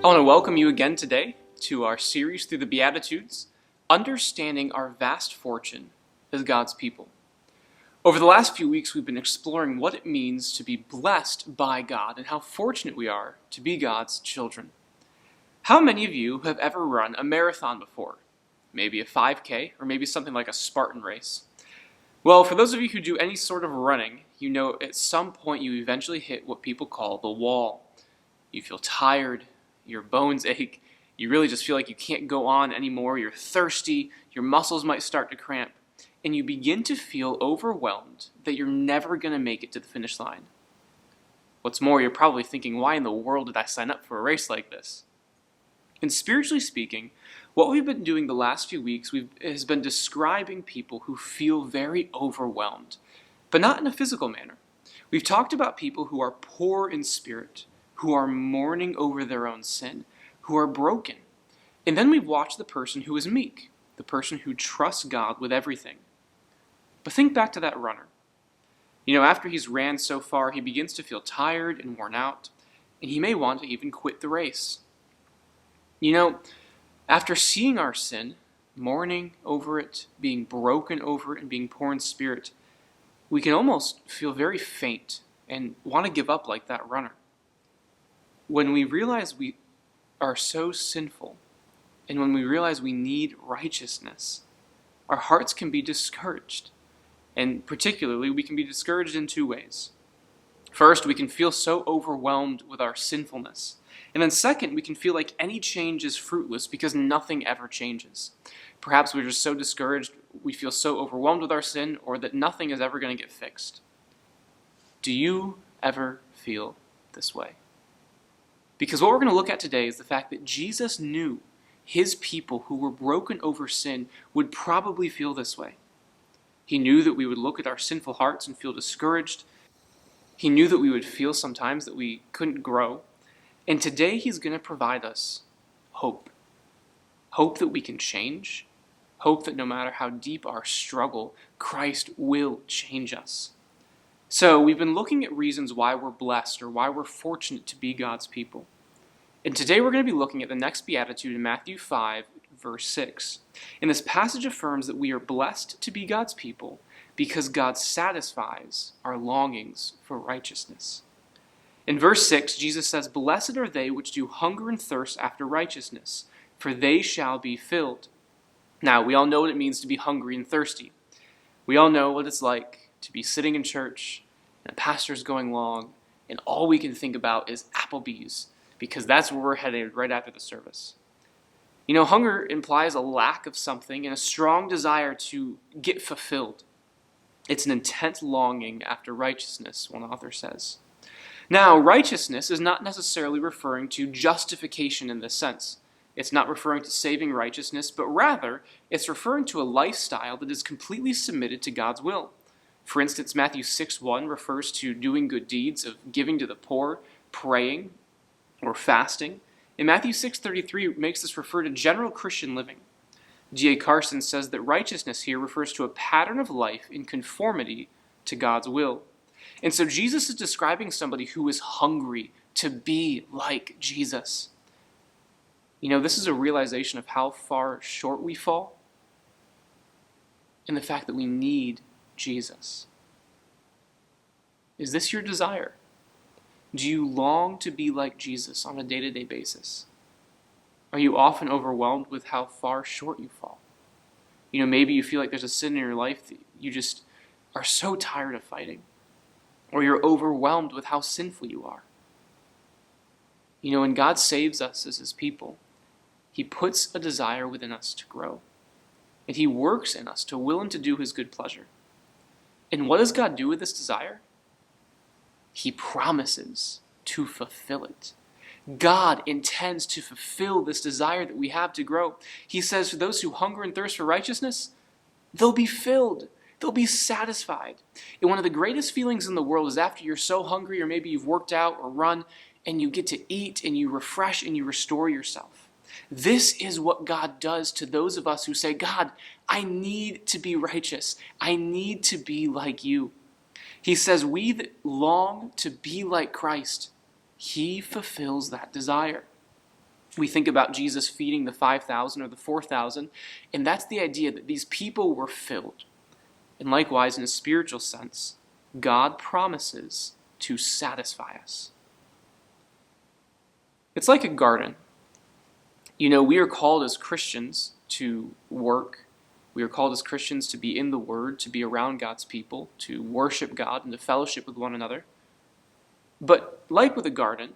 I want to welcome you again today to our series through the Beatitudes, Understanding Our Vast Fortune as God's People. Over the last few weeks, we've been exploring what it means to be blessed by God and how fortunate we are to be God's children. How many of you have ever run a marathon before? Maybe a 5K or maybe something like a Spartan race. Well, for those of you who do any sort of running, you know at some point you eventually hit what people call the wall. You feel tired, your bones ache, you really just feel like you can't go on anymore, you're thirsty, your muscles might start to cramp, and you begin to feel overwhelmed that you're never going to make it to the finish line. What's more, you're probably thinking, why in the world did I sign up for a race like this? And spiritually speaking, what we've been doing the last few weeks has been describing people who feel very overwhelmed, but not in a physical manner. We've talked about people who are poor in spirit, who are mourning over their own sin, who are broken. And then we've watched the person who is meek, the person who trusts God with everything. But think back to that runner. After he's ran so far, he begins to feel tired and worn out, and he may want to even quit the race. After seeing our sin, mourning over it, being broken over it, and being poor in spirit, we can almost feel very faint and want to give up like that runner. When we realize we are so sinful, and when we realize we need righteousness, our hearts can be discouraged. And particularly, we can be discouraged in two ways. First, we can feel so overwhelmed with our sinfulness. And then second, we can feel like any change is fruitless because nothing ever changes. Perhaps we're just so discouraged, we feel so overwhelmed with our sin, or that nothing is ever going to get fixed. Do you ever feel this way? Because what we're going to look at today is the fact that Jesus knew his people who were broken over sin would probably feel this way. He knew that we would look at our sinful hearts and feel discouraged. He knew that we would feel sometimes that we couldn't grow. And today he's going to provide us hope. Hope that we can change. Hope that no matter how deep our struggle, Christ will change us. So we've been looking at reasons why we're blessed or why we're fortunate to be God's people. And today we're going to be looking at the next beatitude in Matthew 5, verse 6. And this passage affirms that we are blessed to be God's people because God satisfies our longings for righteousness. In verse 6, Jesus says, "Blessed are they which do hunger and thirst after righteousness, for they shall be filled." Now, we all know what it means to be hungry and thirsty. We all know what it's like to be sitting in church and a pastor's going long, and all we can think about is Applebee's, because that's where we're headed right after the service. Hunger implies a lack of something and a strong desire to get fulfilled. It's an intense longing after righteousness, one author says. Now, righteousness is not necessarily referring to justification in this sense. It's not referring to saving righteousness, but rather, it's referring to a lifestyle that is completely submitted to God's will. For instance, Matthew 6:1 refers to doing good deeds, of giving to the poor, praying, or fasting. And Matthew 6:33 makes this refer to general Christian living. D.A. Carson says that righteousness here refers to a pattern of life in conformity to God's will. And so Jesus is describing somebody who is hungry to be like Jesus. This is a realization of how far short we fall and the fact that we need Jesus. Is this your desire? Do you long to be like Jesus on a day-to-day basis? Are you often overwhelmed with how far short you fall? Maybe you feel like there's a sin in your life that you just are so tired of fighting. Or you're overwhelmed with how sinful you are. When God saves us as his people, he puts a desire within us to grow. And he works in us to will and to do his good pleasure. And what does God do with this desire? He promises to fulfill it. God intends to fulfill this desire that we have to grow. He says, for those who hunger and thirst for righteousness, they'll be filled. They'll be satisfied. And one of the greatest feelings in the world is after you're so hungry, or maybe you've worked out or run, and you get to eat and you refresh and you restore yourself. This is what God does to those of us who say, God, I need to be righteous. I need to be like you. He says, we that long to be like Christ, he fulfills that desire. We think about Jesus feeding the 5,000 or the 4,000, and that's the idea that these people were filled. And likewise, in a spiritual sense, God promises to satisfy us. It's like a garden. We are called as Christians to work. We are called as Christians to be in the Word, to be around God's people, to worship God, and to fellowship with one another. But like with a garden,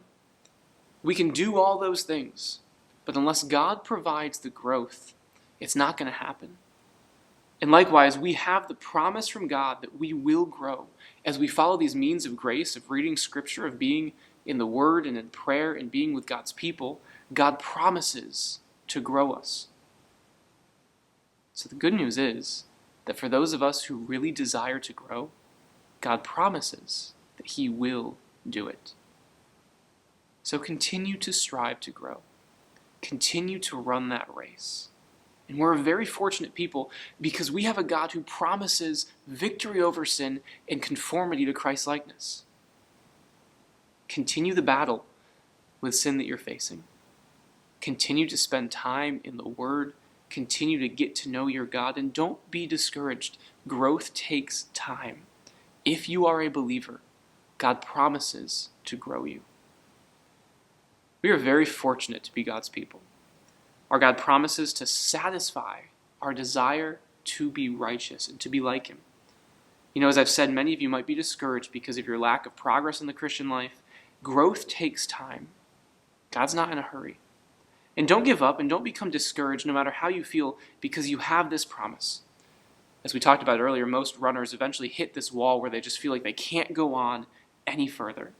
we can do all those things, but unless God provides the growth, it's not going to happen. And likewise, we have the promise from God that we will grow as we follow these means of grace, of reading Scripture, of being in the Word and in prayer and being with God's people. God promises to grow us. So the good news is that for those of us who really desire to grow, God promises that He will do it. So continue to strive to grow. Continue to run that race. And we're a very fortunate people because we have a God who promises victory over sin and conformity to Christ-likeness. Continue the battle with sin that you're facing. Continue to spend time in the Word. Continue to get to know your God. And don't be discouraged. Growth takes time. If you are a believer, God promises to grow you. We are very fortunate to be God's people. Our God promises to satisfy our desire to be righteous and to be like Him. As I've said, many of you might be discouraged because of your lack of progress in the Christian life. Growth takes time. God's not in a hurry. And don't give up and don't become discouraged no matter how you feel because you have this promise. As we talked about earlier, most runners eventually hit this wall where they just feel like they can't go on any further.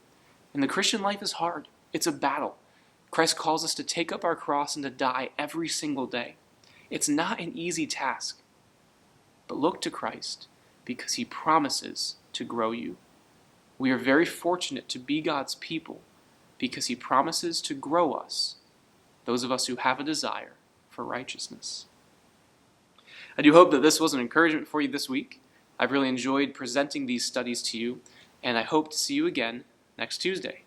And the Christian life is hard. It's a battle. Christ calls us to take up our cross and to die every single day. It's not an easy task. But look to Christ because He promises to grow you. We are very fortunate to be God's people because He promises to grow us, those of us who have a desire for righteousness. I do hope that this was an encouragement for you this week. I've really enjoyed presenting these studies to you, and I hope to see you again next Tuesday.